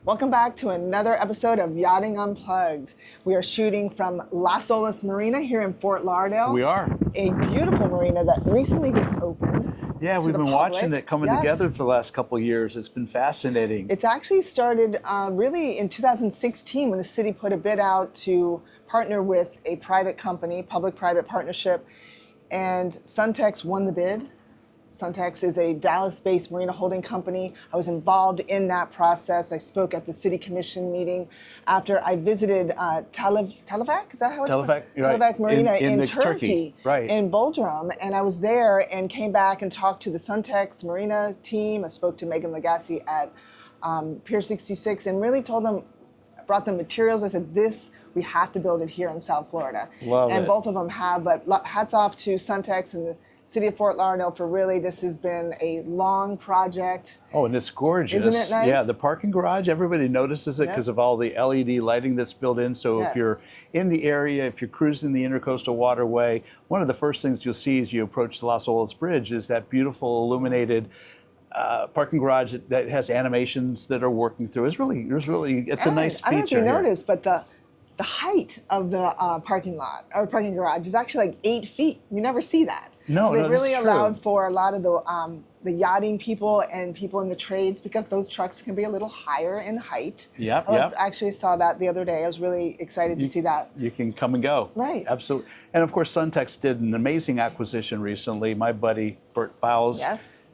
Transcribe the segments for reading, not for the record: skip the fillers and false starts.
Welcome back to another episode of Yachting Unplugged. We are shooting from Las Olas Marina here in Fort Lauderdale. We are. A beautiful marina that recently just opened. Yeah, we've been watching it coming together for the last couple of years. It's been fascinating. It's actually started really in 2016 when the city put a bid out to partner with a private company, public-private partnership, and Suntex won the bid. Suntex is a Dallas-based marina holding company. I was involved in that process. I spoke at the city commission meeting after I visited Televac, is that how it's called? Right. Televac Marina in Turkey, right. in Bodrum. And I was there and came back and talked to the Suntex Marina team. I spoke to Megan Lagasse at Pier 66 and really told them, brought them materials. I said, we have to build it here in South Florida. Love it. And both of them have, but hats off to Suntex and the City of Fort Lauderdale for really, this has been a long project. Oh, and it's gorgeous. Isn't it nice? Yeah, the parking garage, everybody notices it because of all the LED lighting that's built in. So if you're in the area, if you're cruising the Intercoastal Waterway, one of the first things you'll see as you approach the Las Olas Bridge is that beautiful illuminated parking garage that has animations that are working through. It's a nice feature. I don't know if you noticed, but the height of the parking lot or parking garage is actually like 8 feet. You never see that. No, so they've really allowed for a lot of the yachting people and people in the trades, because those trucks can be a little higher in height. I actually saw that the other day. I was really excited to see that. You can come and go. Right. Absolutely. And of course, Suntex did an amazing acquisition recently. My buddy, Bert Fowles,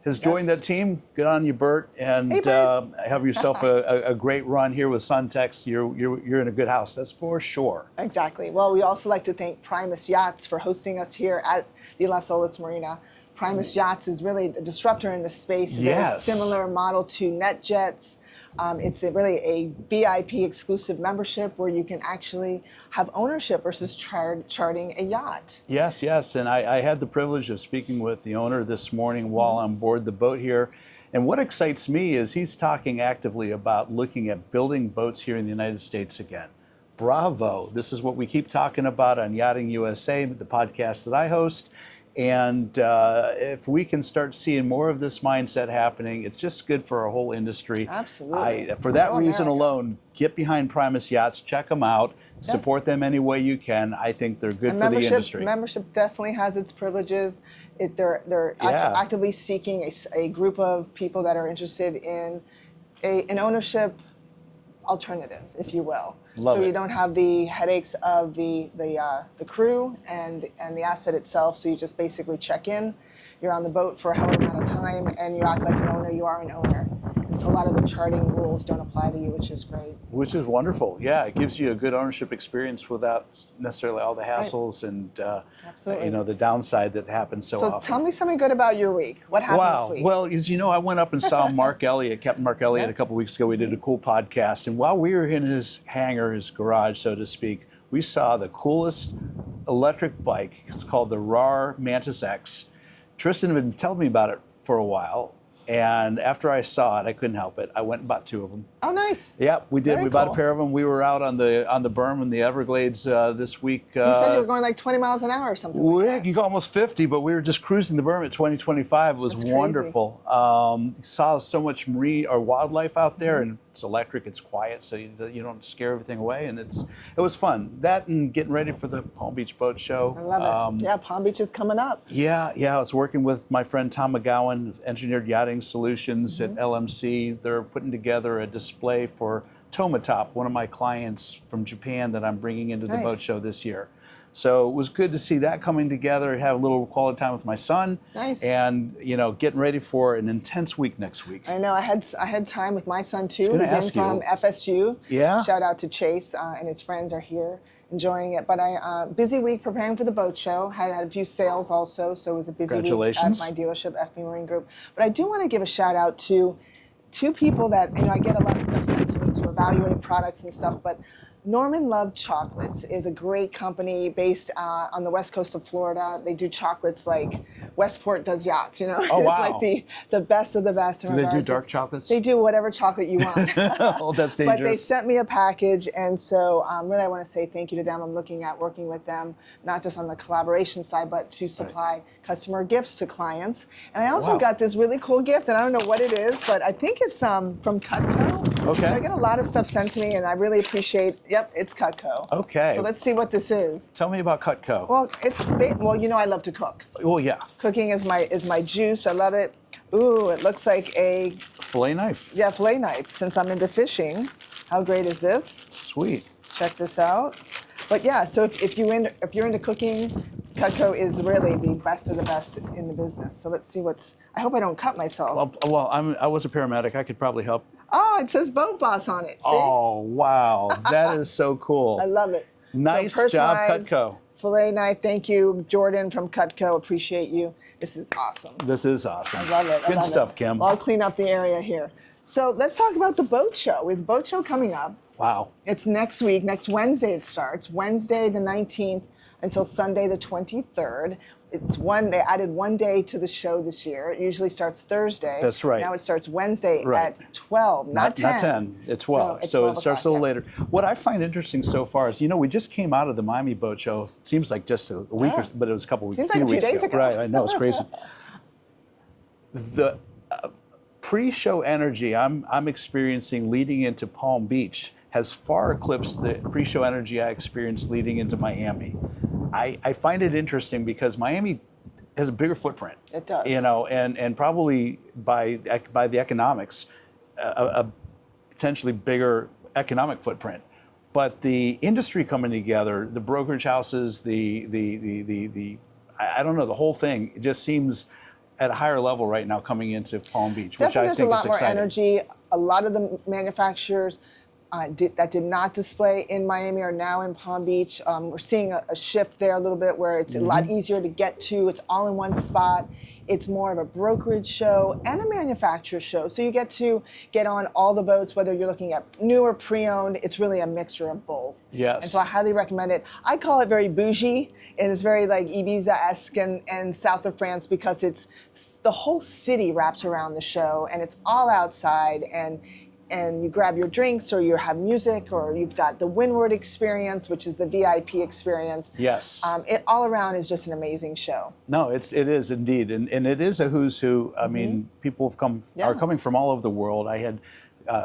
has joined that team. Good on you, Bert. And hey, Bert. Have yourself a great run here with Suntex. You're in a good house, that's for sure. Exactly. Well, we also like to thank Primus Yachts for hosting us here at the Las Olas Marina. Primus Yachts is really the disruptor in the space. Very similar model to NetJets. It's really a VIP exclusive membership where you can actually have ownership versus charting a yacht. Yes, and I had the privilege of speaking with the owner this morning while on board the boat here. And what excites me is he's talking actively about looking at building boats here in the United States again. Bravo. This is what we keep talking about on Yachting USA, the podcast that I host. And if we can start seeing more of this mindset happening, it's just good for our whole industry. Absolutely. For that reason alone, get behind Primus Yachts, check them out, support them any way you can. I think they're good for the industry. Membership definitely has its privileges. They're actively seeking a group of people that are interested in an ownership alternative, if you will. So you don't have the headaches of the crew and the asset itself. So you just basically check in. You're on the boat for however amount of time, and you act like an owner. You are an owner. And so a lot of the charting rules don't apply to you, which is great. Which is wonderful. Yeah, it gives you a good ownership experience without necessarily all the hassles and the downside that happens so often. So tell me something good about your week. What happened this week? Well, as you know, I went up and saw Captain Mark Elliott a couple weeks ago. We did a cool podcast, and while we were in his hangar, his garage, so to speak, we saw the coolest electric bike. It's called the RAR Mantis X. Tristan had been telling me about it for a while. And after I saw it, I couldn't help it. I went and bought 2 of them. Oh, nice. Yeah, we did. We bought a pair of them. We were out on the berm in the Everglades this week. You said you were going like 20 miles an hour or something like that. You go almost 50, but we were just cruising the berm at 20, 25. It was wonderful. Saw so much marine or wildlife out there, and it's electric, it's quiet, so you don't scare everything away, and it was fun. That and getting ready for the Palm Beach Boat Show. I love it. Yeah, Palm Beach is coming up. Yeah, I was working with my friend Tom McGowan, Engineered Yachting Solutions at LMC. They're putting together a display for Tomatop, one of my clients from Japan that I'm bringing into the boat show this year. So it was good to see that coming together, have a little quality time with my son. Nice. And, getting ready for an intense week next week. I know. I had time with my son, too. He's in from FSU. Yeah. Shout out to Chase and his friends are here enjoying it. But busy week preparing for the boat show. Had a few sales also, so it was a busy week at my dealership, FB Marine Group. But I do want to give a shout out to 2 people that, I get a lot of stuff sent to me to evaluate products and stuff, but Norman Love Chocolates is a great company based on the west coast of Florida. They do chocolates like Westport does yachts, you know. Oh, It's wow. like the best of the best. Do they do dark chocolates? They do whatever chocolate you want. Oh, that's dangerous. But they sent me a package, and so really I want to say thank you to them. I'm looking at working with them, not just on the collaboration side, but to supply customer gifts to clients. And I also got this really cool gift, and I don't know what it is, but I think it's from Cutco. Okay. So I get a lot of stuff sent to me, and I really appreciate. Yep, it's Cutco. Okay. So let's see what this is. Tell me about Cutco. Well, you know I love to cook. Well, yeah. Cooking is my juice. I love it. Ooh, it looks like a fillet knife. Yeah, fillet knife. Since I'm into fishing, how great is this? Sweet. Check this out. But yeah, so if you're into cooking, Cutco is really the best of the best in the business. So let's see what's. I hope I don't cut myself. Well, I was a paramedic. I could probably help. Oh, it says Boat Boss on it. See? Oh, wow. That is so cool. I love it. Nice so job, Cutco. Fillet knife. Thank you, Jordan from Cutco. Appreciate you. This is awesome. This is awesome. I love it. Good stuff, Kim. Well, I'll clean up the area here. So let's talk about the boat show. We have the boat show coming up. Wow. It's next week. Next Wednesday it starts. Wednesday the 19th until Sunday the 23rd. They added one day to the show this year. It usually starts Thursday. That's right. Now it starts Wednesday at 12, not 10. Not 10, it's 12. So it starts a little later. What I find interesting so far is, we just came out of the Miami Boat Show. It seems like just a week, but it was a couple weeks, seems like a few days ago. Right, I know, it's crazy. The pre-show energy I'm experiencing leading into Palm Beach has far eclipsed the pre-show energy I experienced leading into Miami. I find it interesting because Miami has a bigger footprint. It does. And probably by the economics, a potentially bigger economic footprint. But the industry coming together, the brokerage houses, I don't know, the whole thing, it just seems at a higher level right now coming into Palm Beach, which I think is exciting. There's a lot more energy. A lot of the manufacturers that did not display in Miami are now in Palm Beach. We're seeing a shift there a little bit where it's a lot easier to get to. It's all in one spot. It's more of a brokerage show and a manufacturer show. So you get to get on all the boats, whether you're looking at new or pre-owned. It's really a mixture of both. Yes. And so I highly recommend it. I call it very bougie. And it's very like Ibiza-esque and south of France because the whole city wraps around the show and it's all outside and you grab your drinks or you have music or you've got the Windward experience, which is the VIP experience. Yes. It all around is just an amazing show. No, it is indeed. And it is a who's who. I mean, people are coming from all over the world. I had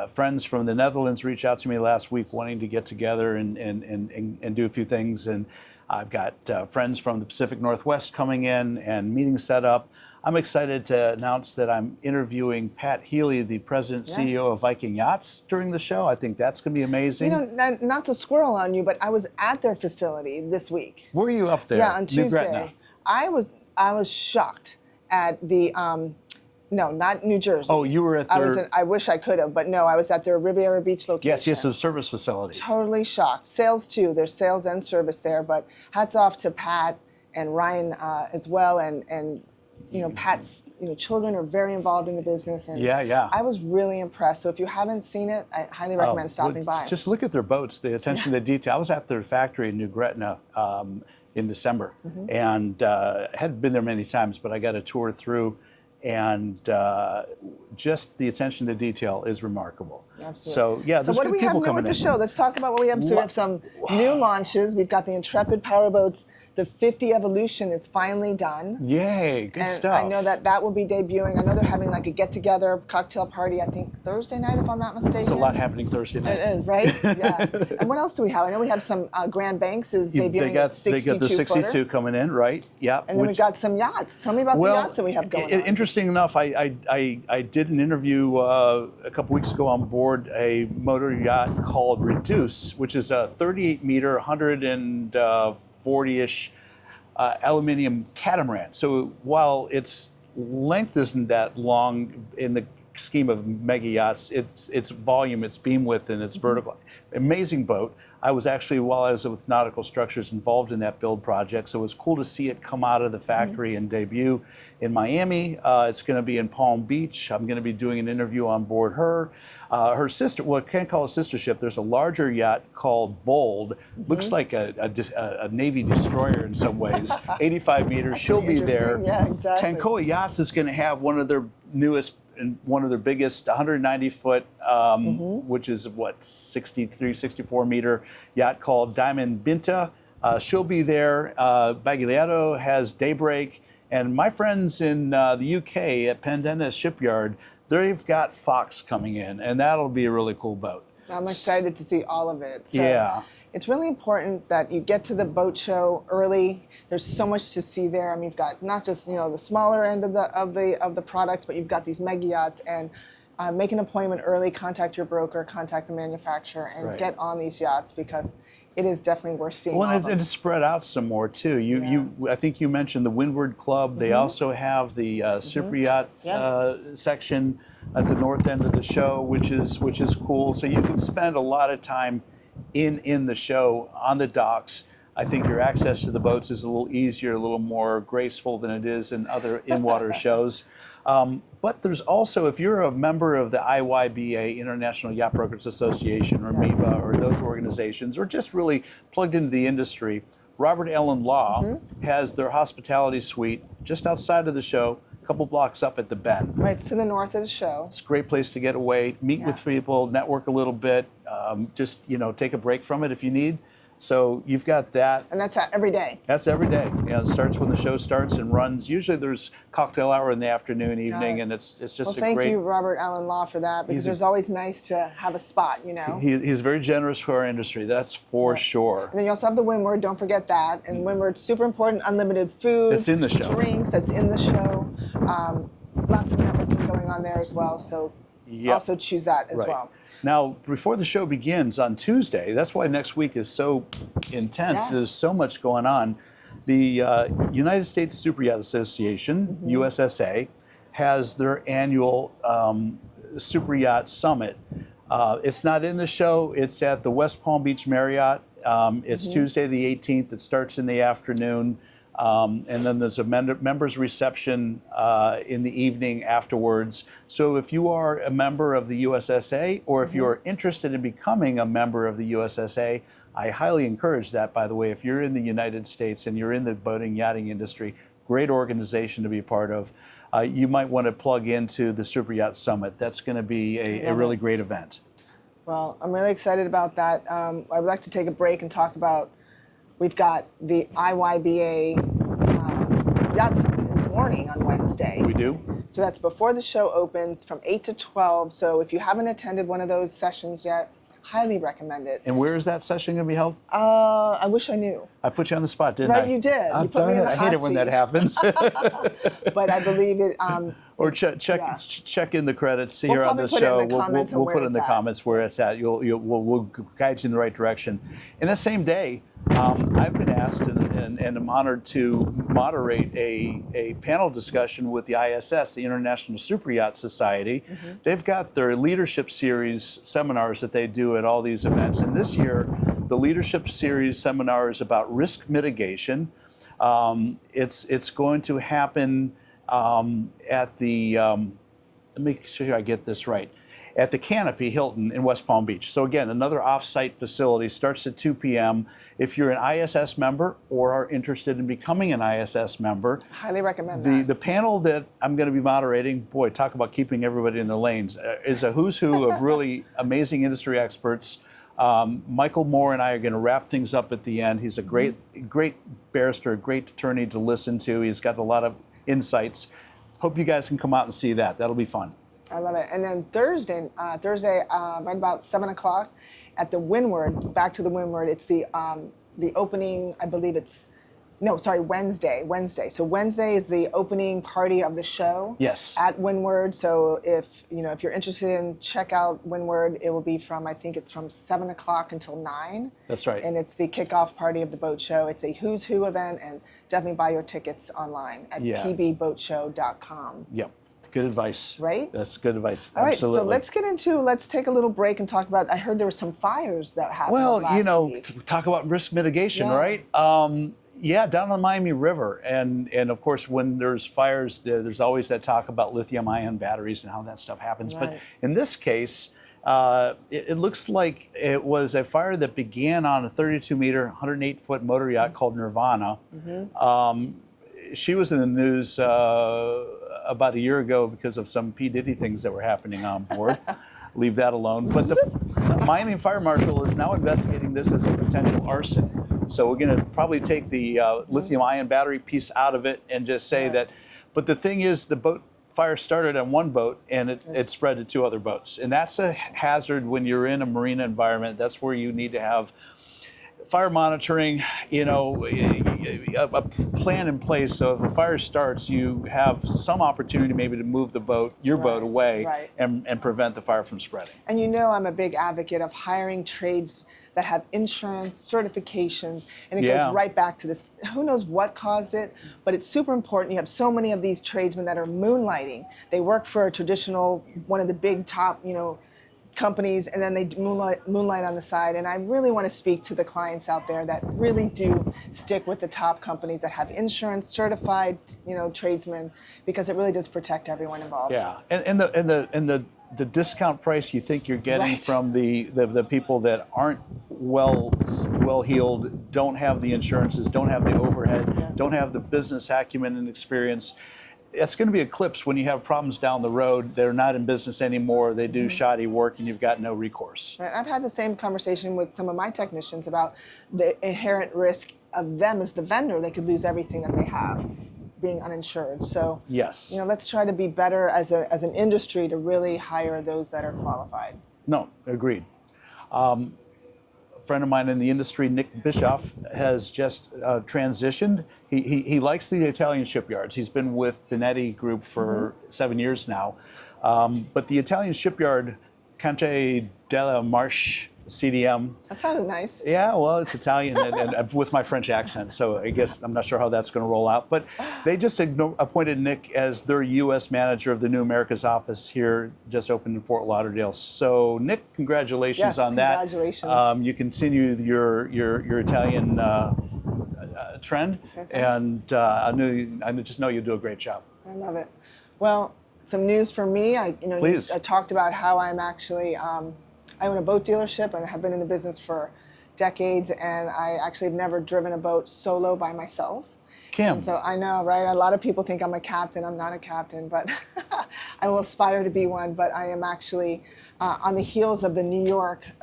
friends from the Netherlands reach out to me last week wanting to get together and do a few things. And I've got friends from the Pacific Northwest coming in and meetings set up. I'm excited to announce that I'm interviewing Pat Healy, the president and CEO of Viking Yachts, during the show. I think that's going to be amazing. Not to squirrel on you, but I was at their facility this week. Were you up there? Yeah, on Tuesday. I was shocked at the no, not New Jersey. Oh, you were at their... I wish I could have, but no, I was at their Riviera Beach location. Yes, the service facility. Totally shocked. Sales too. There's sales and service there, but hats off to Pat and Ryan as well, and Pat's children are very involved in the business. And I was really impressed. So if you haven't seen it, I highly recommend stopping by. Just look at their boats, the attention to detail. I was at their factory in New Gretna in December, and hadn't been there many times, but I got a tour through, and just the attention to detail is remarkable. Absolutely. So there's what do good we have people new coming with in. the show? Let's talk about what we have. So we have some new launches. We've got the Intrepid Powerboats. The 50 Evolution is finally done. Yay, good stuff. I know that will be debuting. I know they're having like a get-together cocktail party, I think Thursday night, if I'm not mistaken. There's a lot happening Thursday night. It is, right? Yeah. And what else do we have? I know we have some Grand Banks is debuting at 62 They got the 62 coming in, right? Yeah. And then we've got some yachts. Tell me about the yachts that we have going on. Interesting enough, I did an interview a couple weeks ago on board a motor yacht called Reduce, which is a 38-meter, 140-ish aluminum catamaran. So while its length isn't that long in the scheme of mega yachts, its volume, its beam width, and its vertical. Amazing boat. I was actually, while I was with Nautical Structures, involved in that build project, so it was cool to see it come out of the factory and debut in Miami. It's going to be in Palm Beach. I'm going to be doing an interview on board her. Her sister, well, I can't call it a sister ship. There's a larger yacht called Bold. Looks like a Navy destroyer in some ways. 85 meters. She'll be there. Yeah, exactly. Tankoa Yachts is going to have one of their newest and one of their biggest 190 foot, which is what, 63, 64 meter yacht called Diamond Binta. She'll be there. Baglietto has Daybreak. And my friends in the UK at Pendennis Shipyard, they've got Fox coming in, and that'll be a really cool boat. I'm excited to see all of it. So yeah. It's really important that you get to the boat show early. There's so much to see there. I mean, you've got not just the smaller end of the products, but you've got these mega yachts. And make an appointment early. Contact your broker. Contact the manufacturer, and get on these yachts because it is definitely worth seeing. Well, and it's spread out some more too. I think you mentioned the Windward Club. They also have the super yacht section at the north end of the show, which is cool. So you can spend a lot of time in the show on the docks. I think your access to the boats is a little easier, a little more graceful than it is in other in-water shows. But there's also, if you're a member of the IYBA, International Yacht Brokers Association, or MIBA, or those organizations, or just really plugged into the industry, Robert Allen Law has their hospitality suite just outside of the show, a couple blocks up at the Bend. Right, it's to the north of the show. It's a great place to get away, meet with people, network a little bit, just take a break from it if you need. So you've got that. And that's every day. That's every day. It starts when the show starts and runs. Usually there's cocktail hour in the afternoon, evening, and it's just a great... Well, thank you, Robert Allen Law, for that, because it's always nice to have a spot, He's very generous for our industry, that's for sure. And then you also have the Windward, don't forget that. And Windward's super important, unlimited food. It's in the show. Drinks, that's in the show. Lots of networking going on there as well, so also choose that as well. Now, before the show begins on Tuesday, that's why next week is so intense. There's so much going on. The United States Super Yacht Association, USSA, has their annual Super Yacht Summit. It's not in the show. It's at the West Palm Beach Marriott. It's Tuesday the 18th. It starts in the afternoon. And then there's a members reception in the evening afterwards. So if you are a member of the USSA, or if you're interested in becoming a member of the USSA, I highly encourage that, by the way. If you're in the United States and you're in the boating yachting industry, great organization to be a part of. You might want to plug into the Super Yacht Summit. That's going to be a really great event. Well, I'm really excited about that. I would like to take a break and talk about, we've got the IYBA Yacht Summit in the morning on Wednesday. We do. So that's before the show opens from 8 to 12. So if you haven't attended one of those sessions yet, highly recommend it. And where is that session going to be held? I wish I knew. I put you on the spot, didn't I? Right, you did. Oh, you put me in the I hate it when that happens. But I believe it. Or check in the credits here on the show. We'll put in the comments where it's at. We'll guide you in the right direction. And that same day, I've been asked and I'm honored to moderate a panel discussion with the ISS, the International Super Yacht Society. They've got their leadership series seminars that they do at all these events. And this year, the leadership series seminar is about risk mitigation. It's going to happen at the, let me make sure I get this right, at the Canopy Hilton in West Palm Beach. So again, another off-site facility, starts at 2 p.m. If you're an ISS member or are interested in becoming an ISS member, highly recommend that. The panel that I'm going to be moderating, boy, talk about keeping everybody in their lanes, is a who's who of really amazing industry experts. Michael Moore and I are going to wrap things up at the end. He's a great barrister, a great attorney to listen to. He's got a lot of insights. Hope you guys can come out and see that. That'll be fun. I love it. And then Thursday, right about 7 o'clock, at the Windward, back to the Windward, it's the opening, I believe it's, no, sorry, Wednesday. So Wednesday is the opening party of the show. Yes. At Windward. So if you're interested in check out Windward, it will be from, I think it's from 7 o'clock until 9. That's right. And it's the kickoff party of the boat show. It's a who's who event, and definitely buy your tickets online at pbboatshow.com. Yep. Good advice. Right? That's good advice. All right, Absolutely. so let's take a little break and talk about, I heard there were some fires that happened Well, last week. talk about risk mitigation, Yeah. right? Yeah, down on the Miami River. And of course, when there's fires, there's always that talk about lithium-ion batteries and how that stuff happens. Right. But in this case, it looks like it was a fire that began on a 32-meter, 108-foot motor yacht called Nirvana. She was in the news about a year ago because of some P. Diddy things that were happening on board. Leave that alone. But the Miami Fire Marshal is now investigating this as a potential arson. So we're going to probably take the lithium-ion battery piece out of it and just say that. But the thing is, the boat fire started on one boat and it spread to 2 other boats. And that's a hazard when you're in a marina environment. That's where you need to have fire monitoring, a plan in place. So if a fire starts, you have some opportunity maybe to move the boat, your boat away and prevent the fire from spreading. And I'm a big advocate of hiring trades that have insurance, certifications, and it goes right back to this. Who knows what caused it, but it's super important. You have so many of these tradesmen that are moonlighting. They work for a traditional, one of the big top, companies, and then they moonlight on the side. And I really want to speak to the clients out there that really do stick with the top companies that have insurance, certified, tradesmen, because it really does protect everyone involved. Yeah, and the discount price you think you're getting from the people that aren't well heeled, don't have the insurances, don't have the overhead, don't have the business acumen and experience. It's going to be eclipsed when you have problems down the road. They're not in business anymore. They do shoddy work, and you've got no recourse. Right. I've had the same conversation with some of my technicians about the inherent risk of them as the vendor. They could lose everything that they have, being uninsured. So yes, let's try to be better as an industry to really hire those that are qualified. No, agreed. A friend of mine in the industry, Nick Bischoff, has just transitioned. He likes the Italian shipyards. He's been with Benetti Group for 7 years now. But the Italian shipyard, Conte della Marche CDM. That sounded nice. Yeah, well, it's Italian and with my French accent, so I guess I'm not sure how that's going to roll out. But they just appointed Nick as their U.S. manager of the New Americas office here, just opened in Fort Lauderdale. So, Nick, congratulations on that. Congratulations. You continue your Italian trend, and I just know you'll do a great job. I love it. Well, some news for me. I talked about how I'm actually. I own a boat dealership and have been in the business for decades, and I actually have never driven a boat solo by myself. Kim. And so I know, right? A lot of people think I'm a captain. I'm not a captain, but I will aspire to be one. But I am actually on the heels of the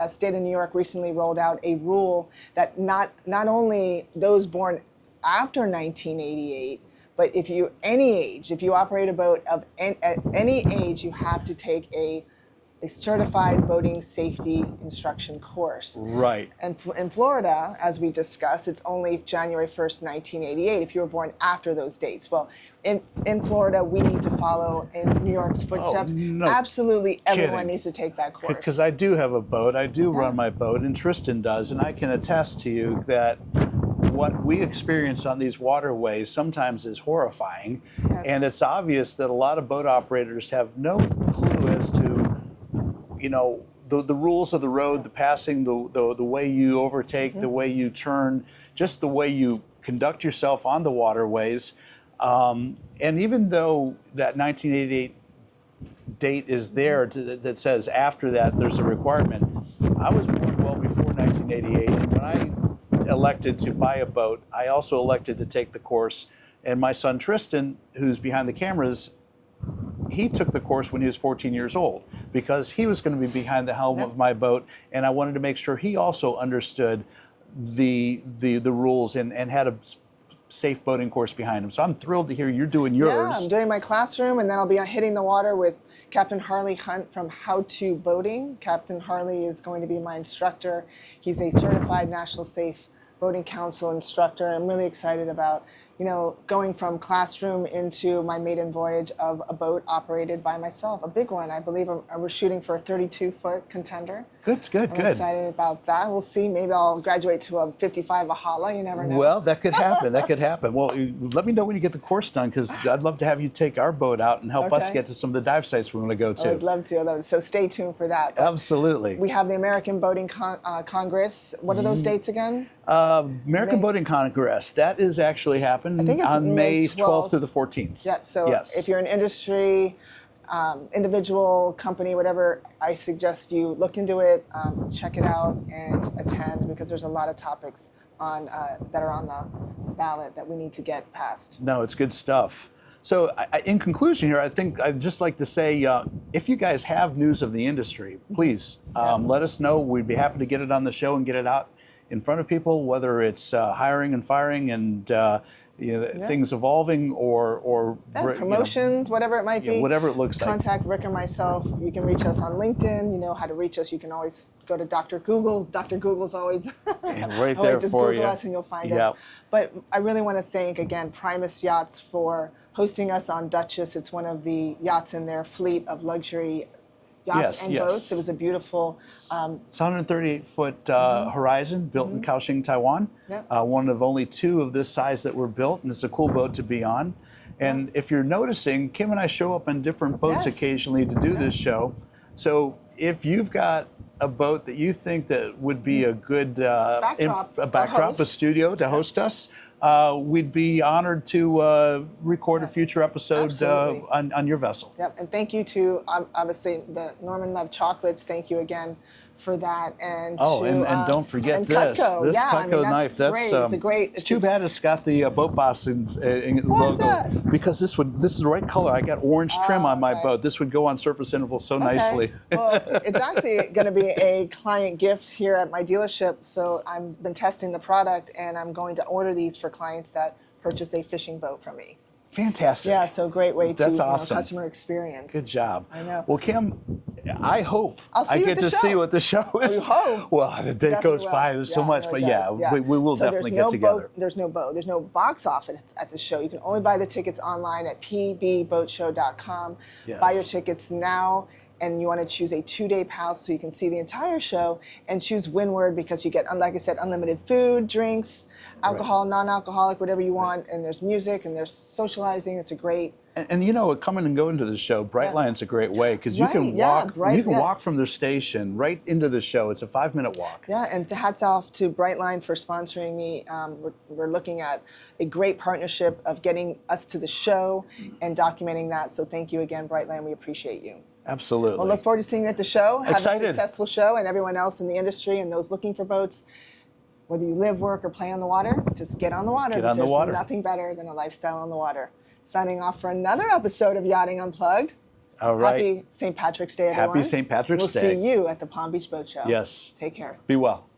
state of New York recently rolled out a rule that not only those born after 1988, but if you operate a boat at any age, you have to take a certified boating safety instruction course. Right. And in Florida, as we discussed, it's only January 1st, 1988, if you were born after those dates. Well, in Florida, we need to follow in New York's footsteps. No Absolutely everyone kidding. needs to take that course. Because I do have a boat, I do run my boat, and Tristan does, and I can attest to you that what we experience on these waterways sometimes is horrifying. Yes. And it's obvious that a lot of boat operators have no clue as to the rules of the road, the passing, the way you overtake, the way you turn, just the way you conduct yourself on the waterways. And even though that 1988 date is there that says after that there's a requirement, I was born well before 1988, and when I elected to buy a boat, I also elected to take the course. And my son Tristan, who's behind the cameras, he took the course when he was 14 years old because he was going to be behind the helm of my boat, and I wanted to make sure he also understood the rules and had a safe boating course behind him. So I'm thrilled to hear you're doing yours. Yeah, I'm doing my classroom, and then I'll be hitting the water with Captain Harley Hunt from How To Boating. Captain Harley is going to be my instructor. He's a certified National Safe Boating Council instructor. I'm really excited about you know, going from classroom into my maiden voyage of a boat operated by myself, a big one. I believe we're shooting for a 32-foot contender. Good. I'm excited about that. We'll see. Maybe I'll graduate to a 55 Ahala. You never know. Well, that could happen. That could happen. Well, let me know when you get the course done, because I'd love to have you take our boat out and help us get to some of the dive sites we want to go to. I'd love to. So stay tuned for that. But absolutely. we have the American Boating Congress. What are those dates again? American Boating Congress. That is actually happening on May 12th through the 14th. Yeah. So if you're an industry, individual, company, whatever, I suggest you look into it, check it out, and attend, because there's a lot of topics on that are on the ballot that we need to get passed. No, it's good stuff. So in conclusion here, I think I'd just like to say, if you guys have news of the industry, please let us know. We'd be happy to get it on the show and get it out in front of people, whether it's hiring and firing and things evolving or promotions, whatever it might be. Whatever it looks like. Contact Rick or myself. You can reach us on LinkedIn. You know how to reach us. You can always go to Dr. Google. Dr. Google's always right there just for Google you. us and you'll find us. But I really want to thank, again, Primus Yachts for hosting us on Duchess. It's one of the yachts in their fleet of luxury yachts and boats. It was a beautiful... it's 138-foot Horizon, built in Kaohsiung, Taiwan. One of only 2 of this size that were built, and it's a cool boat to be on. And if you're noticing, Kim and I show up on different boats occasionally to do this show. So if you've got a boat that you think that would be a good backdrop, a studio to host us, we'd be honored to record a future episode on your vessel. Yep, and thank you to, obviously, the Norman Love Chocolates. Thank you again for that. And and don't forget and this. Cutco. This Cutco knife. That's great. It's too bad it's got the Boat Boss logo. That? Because this is the right color. I got orange trim on my boat. This would go on surface interval so nicely. Well, it's actually going to be a client gift here at my dealership. So I've been testing the product, and I'm going to order these for clients that purchase a fishing boat from me. Fantastic. Yeah, so great way to awesome. Customer experience. Good job. I know. Well, Kim, I hope I get to see what the show is. We hope. Well, the day goes by, there's so much, but we will definitely get together. There's no box office at the show. You can only buy the tickets online at pbboatshow.com. Yes. Buy your tickets now. And you want to choose a 2-day pass so you can see the entire show, and choose Windward because you get, like I said, unlimited food, drinks, alcohol, non-alcoholic, whatever you want, and there's music and there's socializing. It's a great. And you know, coming and going to the show, Brightline's a great way because you can walk. You can walk from their station right into the show. It's a 5-minute walk. Yeah, and hats off to Brightline for sponsoring me. We're looking at a great partnership of getting us to the show and documenting that. So thank you again, Brightline. We appreciate you. Absolutely. We'll look forward to seeing you at the show. Have Excited. a successful show, and everyone else in the industry and those looking for boats. Whether you live, work, or play on the water, just get on the water. Get on the water. There's nothing better than a lifestyle on the water. Signing off for another episode of Yachting Unplugged. All right. Happy St. Patrick's Day, everyone. Happy St. Patrick's Day. We'll see you at the Palm Beach Boat Show. Yes. Take care. Be well.